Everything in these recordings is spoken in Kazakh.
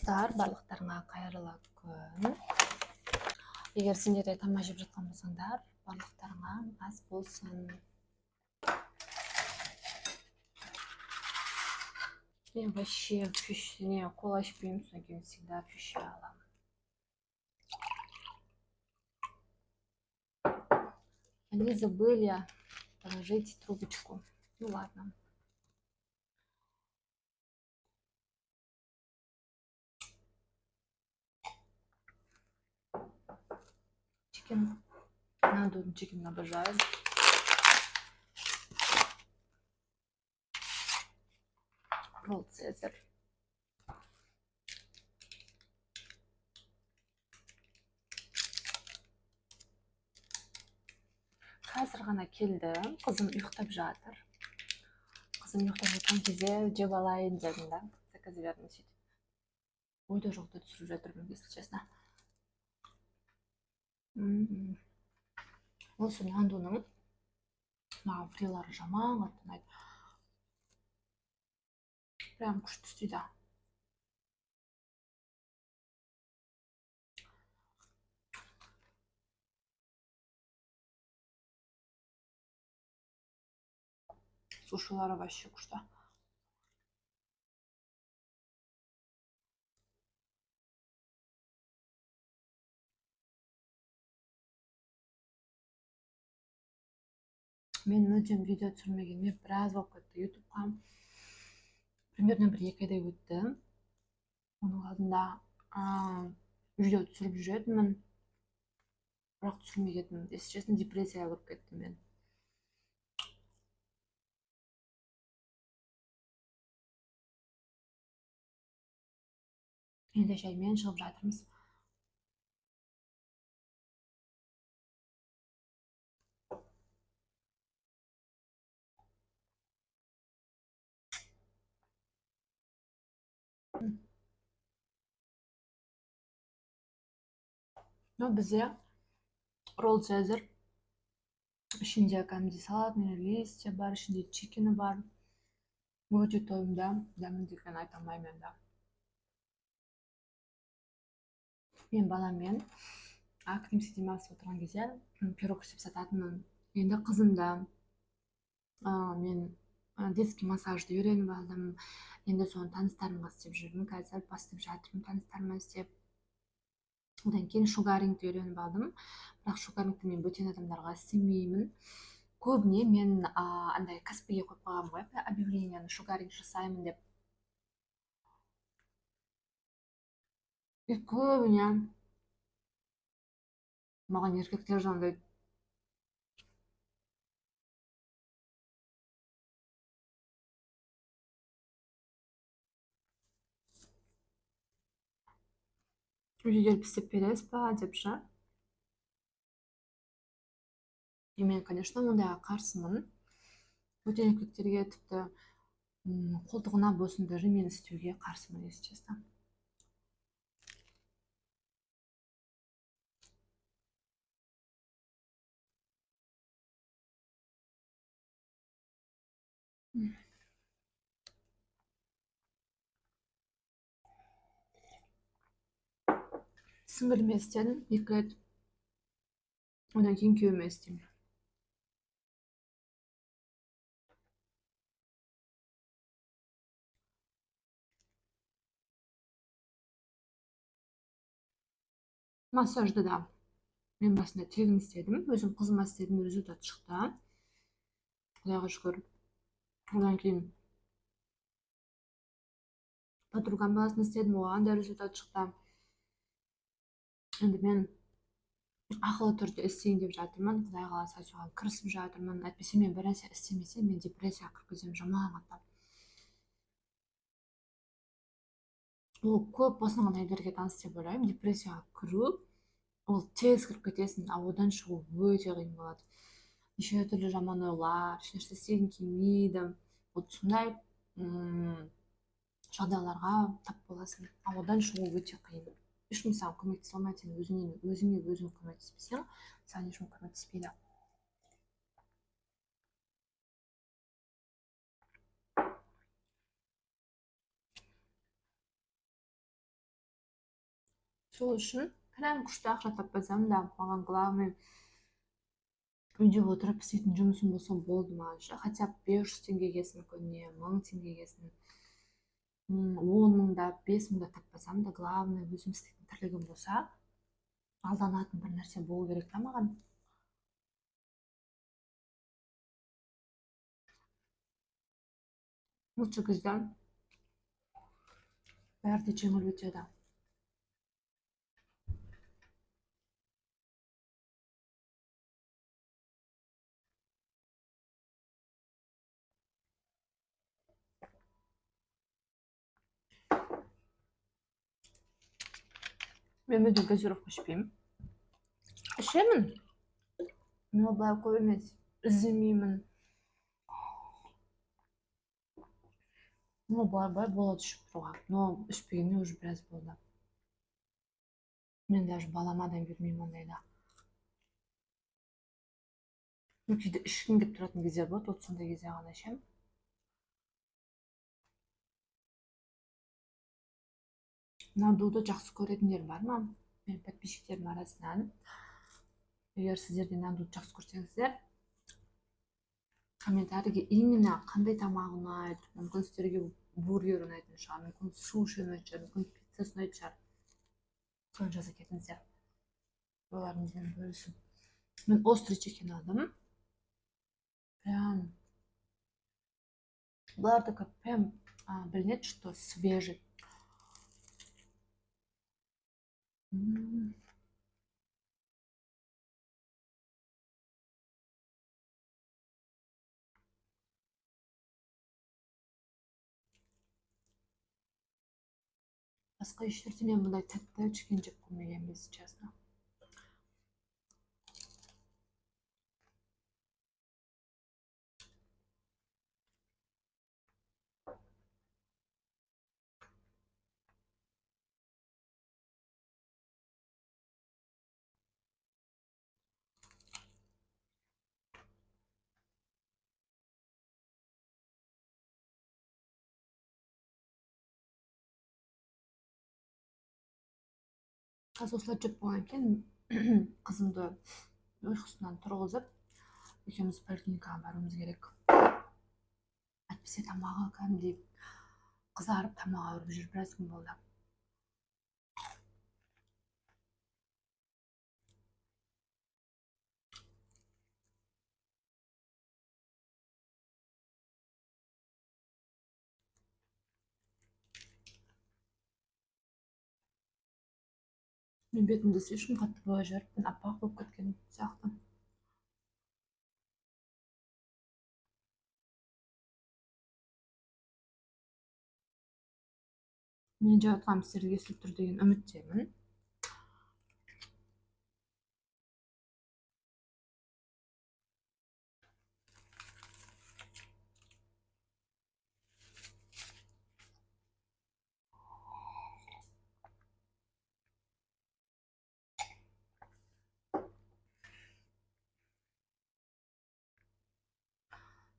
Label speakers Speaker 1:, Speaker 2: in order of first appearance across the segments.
Speaker 1: достар, барлықтарыңа қайырлы күн. Егер сендер де тамақ жеп жатқан болсаңдар, барлықтарыңа ас болсын. Мен вообще пищене қол ашпаймын, содан кейін всегда пища аламын. Они забыли положить трубочку. Ну ладно. Чикен. Надо чикен обожаю. Ролл Цезарь. Қазір ғана келді, қызым ұйықтап жатыр. Қызым ұйықтап жатқан кезде жеп алайын дедім да, заказы верно сөйтіп. Ойда жоқта түсіріп жатырмын, если честно. Осы нандуның маған фрилары жаман қатты ұнайды. Прям күшті істейді. Сушилары вообще күшті. Мен мүлдем видео түсірмегеніме біраз болып кетті. ютубқа примерно бір 2 айдай өтті. Оның алдында видео түсіріп жүретінмін, бірақ түсірмегенмін. Если честно, депрессияға кіріп кеттім мен. Енді шаймен шығып жатырмыз. Бізде ролл Цезарь, ішінде кәдімгідей салат мен листья бар, ішінде чикені бар. Өте тойымда, дәмді екенін айта алмаймын енді. Мен баламмен академия демалысып отырған кезде пирог істеп сататынмын. Енді қызымда мен детский массажды үйреніп алдым. Енді соны таныстарымға істеп жүрмін. Қазір бастап жатырмын таныстарыма істеп. Одан кейін шугарингті үйреніп алдым. Бірақ шугарингті мен бөтен адамдарға істемеймін. Көбіне мен андай каспиге қойып қойғанмын ғой, объявленияны шугаринг жасаймын деп. Көбіне маған еркектер звондайды. Үйге келіп істеп бересіз ба деп ше. Мен, конечно, ондайға қарсымын. Бөтен еркектерге тіпті қолтығына болсын даже мен істеуге қарсымын, если честно. Сіңіліме істедім 2 рет. Одан кейін күйеуіме істеймін. Массажды да мен басында тегін істедім. Өзім қызыма істедім, результат шықты. Құдайға шүкір. Одан кейін подругам баласына істедім, оған да результат шықты. Енді мен ақылы түрде істейін деп жатырмын. Құдай қаласа соған кірісіп жатырмын. Әйтпесе мен бір нәрсе істемесем, мен депрессияға кіріп кетемін жаман қатты. Ол көп босанған әйелдерге таныс деп ойлаймын. Депрессияға кіру, ол тез кіріп кетесің, одан шығу өте қиын болады. Неше түрлі жаман ойлар, ешнәрсе істегің келмейді. Вот сондай жағдайларға тап боласың. Одан шығу өте қиын. Ешкім саған көмектесе алмайды, сен өзіңе өзің көмектеспесең, саған ешкім көмектеспейді. сол үшін прям күшті ақша таппасам да маған главный үйде отырып істейтін жұмысым болса болды маған ше. Хотя бы 500 теңгегесін күніне 1000 теңгегесін 10 мыңда 5 мыңда таппасам да главный өзім істейтін тірлігім болса алданатын бір нәрсе болу керек та маған. Лучше кезде бәрі де жеңіл өтеді. Мен мүлдем газировка ішпеймін. Ішемін, но былай көп емес. Іздемеймін. Ну, былай болады ішіп тұруға. Но ішпегеніме уже біраз болды. Мен даже баламадан бермеймін ондайда. Кейде ішкім келіп тұратын кездер болады, вот сондай кезде ғана ішемін. Нандуды жақсы көретіндер бар ма? Менің подписчиктерім арасынан. Егер сіздер де нандуды жақсы көрсеңіздер, комментарийге именно қандай тамағы ұнайды, мүмкін сіздерге бургер ұнайтын шығар, мүмкін суши ұнайтын шығар, мүмкін пицца ұнайтын шығар. Соны жаза кетіңіздер. Оларыңызбен бөлісіп. Мен острый чикен алдым. Прям бұлардікі прям білінеді, что свежий. Басқа еш жерде мен бұндай тәтті чикен жеп көрмегенмін, если честно. Қазір осылай жеп болғаннан кейін қызымды ұйқысынан тұрғызып, екеуміз поликлиникаға баруымыз керек. Әйтпесе тамағы кәдімгідей қызарып, тамағы ауырып жүр, біраз күн болды. Мен бетімді слишком қатты бояп жіберіппін, аппақ болып кеткен сияқты. Мен жеп жатқаным сіздерге естіліп тұр деген үміттемін.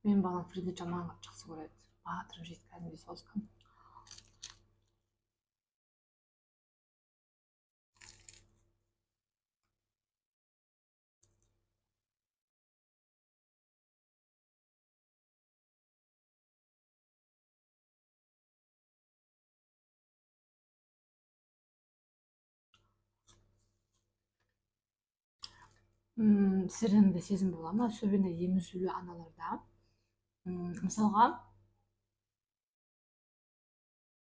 Speaker 1: Мен балам фриді жаман жақсы көреді. Батырып жейді кәдімгідей соуска. Сіздердің де сезім бола ма? Особенно емізулі аналарда. Мысалға,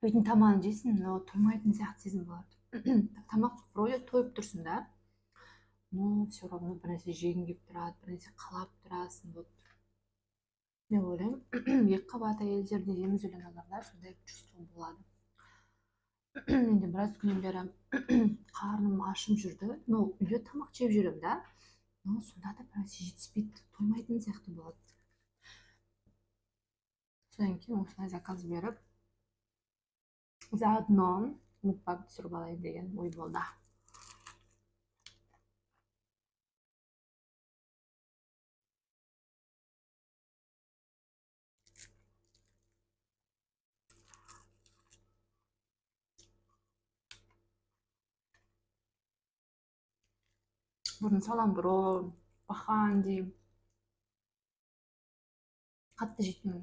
Speaker 1: үйдің тамағын жейсің, но тоймайтын сияқты сезім болады. Тамақ вроде тойып тұрсың да, но все равно бір нәрсе жегің келіп тұрады, бір нәрсе қалап тұрасың. Вот. Мен ойлаймын, екі қабат әйелдерде емізулі аналарда сондай чувство болады. Менде біраз күннен бері қарным ашып жүрді, но үйде тамақ жеп жүремін да, но сонда да бір нәрсе жетіспейді, тоймайтын сияқты болады. Содан кейін осылай заказ беріп, заодно мукбанг түсіріп алайын деген ой болды. бұрын саламброн, баханди қатты жейтінмін.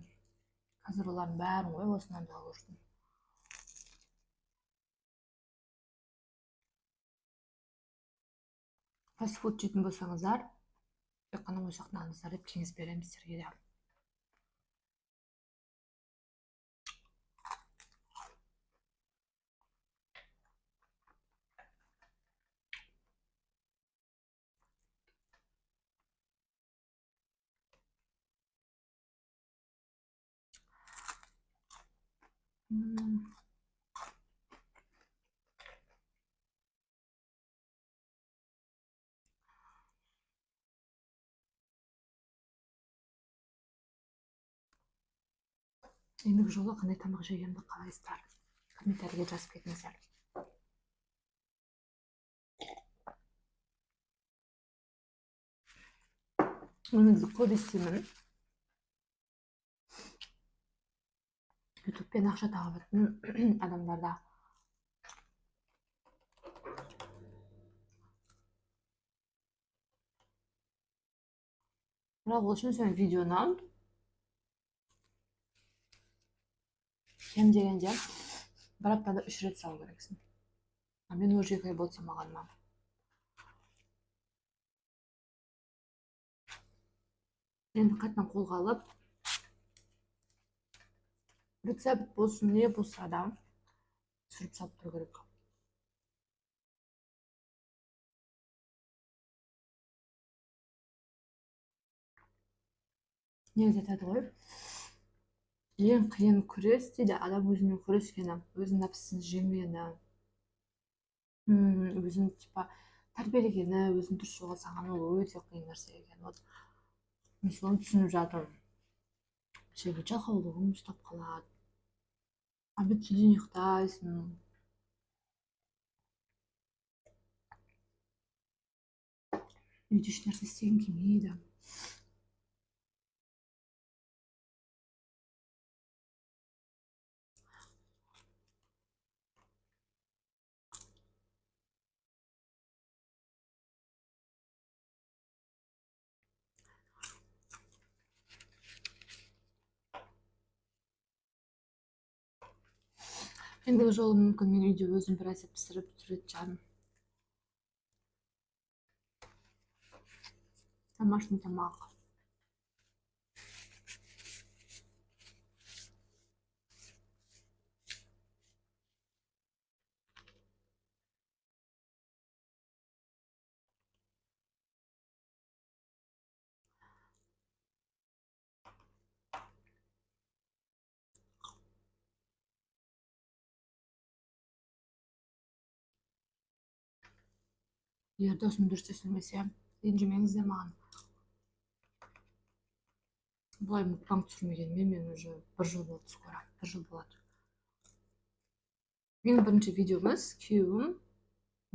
Speaker 1: Қазір олардың бәрін қойып осыны абзал көрдім. Фастфуд жейтін болсаңыздар, тек қана ойсақтан алыңыздар деп кеңес беремін сіздерге де. Ендігі жолы қандай тамақ жегенімді қалайсыздар? Комментарийге жазып кетіңіздер. Негізі көп естимін. ютубпен ақша тауып жатқан адамдарда. Бірақ ол үшін сен видеоны кем дегенде бір аптада 3 рет салу керексің. Мен уже 2 ай болды салмағаныма. Енді қайтадан қолға алып, рецепт болсын, не болса да түсіріп салып тұру керек. Негізі айтады ғой, ең қиын күрес дейді, адам өзімен күрескені, өзінің нәпсісін жеңгені, өзін тәрбиелегені, өзін дұрыс жолға салғаны ол өте қиын нәрсе екен. Вот мен соны түсініп жатырмын. Себебі жалқаулығың ұстап қалады. Обедтен ұйықтайсың. Үйде еш нәрсе істегің келмейді. Ендігі жолы мүмкін мен үйде өзім бір әзір пісіріп түсіретін шығармын. Домашний тамақ. Егер досым дұрыс түсінбесе, ренжімеңіздер маған. Бұлай мукбанг түсірмегеніме мен уже 1 жыл болды, скоро 1 жыл болады. Ең бірінші видеомыз күйеуім,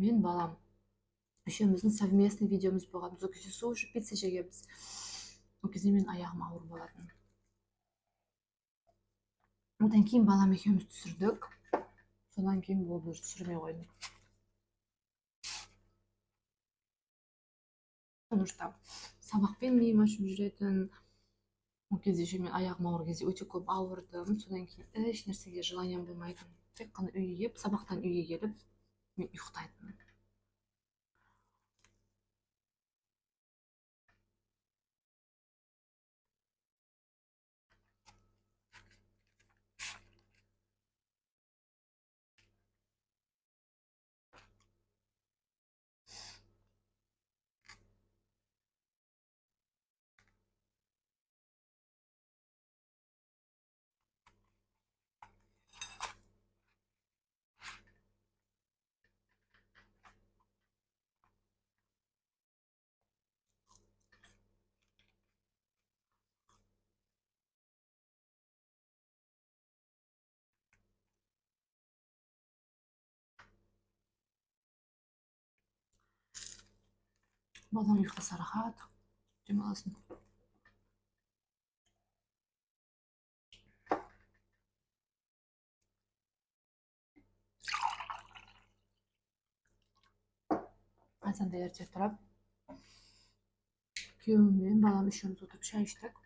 Speaker 1: мен балам. Үшеуміздің совместный видеомыз болған. Біз ол кезде су ішіп пицца жегенбіз. Ол кезде мен аяғым ауыр болатын. Одан кейін балам екеуміз түсірдік. Содан кейін болды, түсірмей қойдым. Потому что сабақпен миым ашып жүретін. Ол кезде мен аяғым ауыр кезде өте көп ауырдым. Содан кейін еш нәрсеге желанием болмайтын. Тек қана үйге келіп, сабақтан үйге келіп, мен ұйықтайтынмын. Балам ұйықтаса рахат, демалсын. Азанда ерте тұрып, Kүйеуім мен балам үшеуміз отырып шай іштік.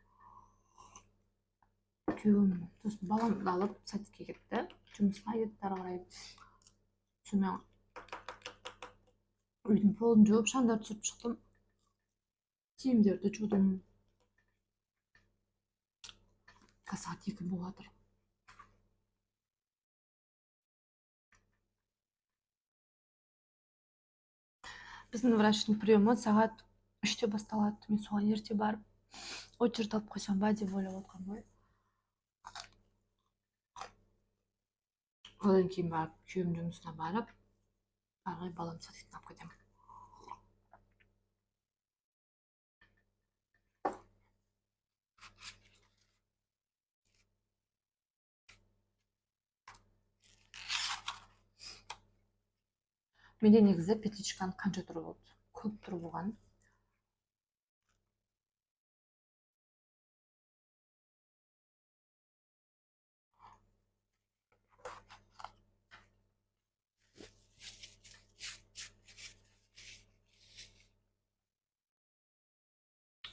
Speaker 1: Күйеуім сосын баламды алып садикке кетті, жұмысқа кетті ары қарай. Сонымен үйдің полын жуып, шамдарды түсіріп шықтым. Киімдерді жудым. Қазір сағат 2 болып жатыр. Біздің врачтың приемы сағат 3-те басталады. Мен соған ерте барып, очередь алып қойсам ба деп ойлап отырмын ғой. Одан кейін барып, күйеуім жұмысына барып, ары қарай балам садиктен алып кетемін. Менде негізі петличканың қанша түрі болды? Көп түрі болған.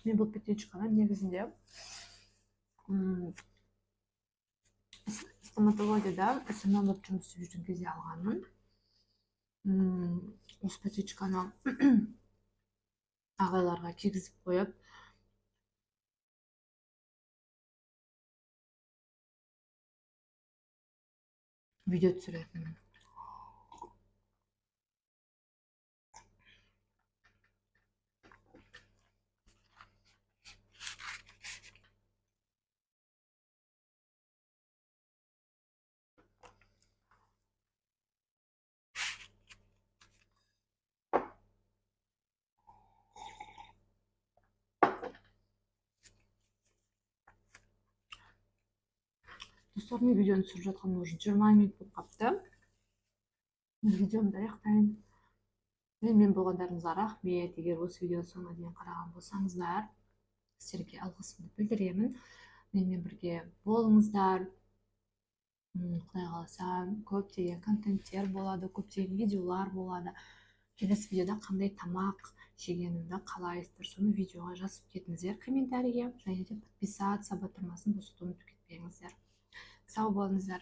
Speaker 1: Мен бұл петличканы негізінде стоматологияда ұсынма болып жұмыс істеп жүрген кезде алғанмын. Осы петличканы ағайларға кигізіп қойып, видео түсіретінмін. Достар, мен видеоны түсіріп жатқан уже 20 минут болып қапты. Видеомды аяқтайын. Мен болғандарыңызға рахмет. Егер осы видеоны соңына дейін қараған болсаңыздар, сіздерге алғысымды білдіремін. Менімен бірге болыңыздар. Құдай қаласа көптеген контенттер болады, көптеген видеолар болады. Келесі видеода қандай тамақ жегенімді қалайсыздар, соны видеоға жазып кетіңіздер комментарийге. Және де подписаться батырмасын босатуды ұмытып кетпеңіздер. Сау болыңыздар.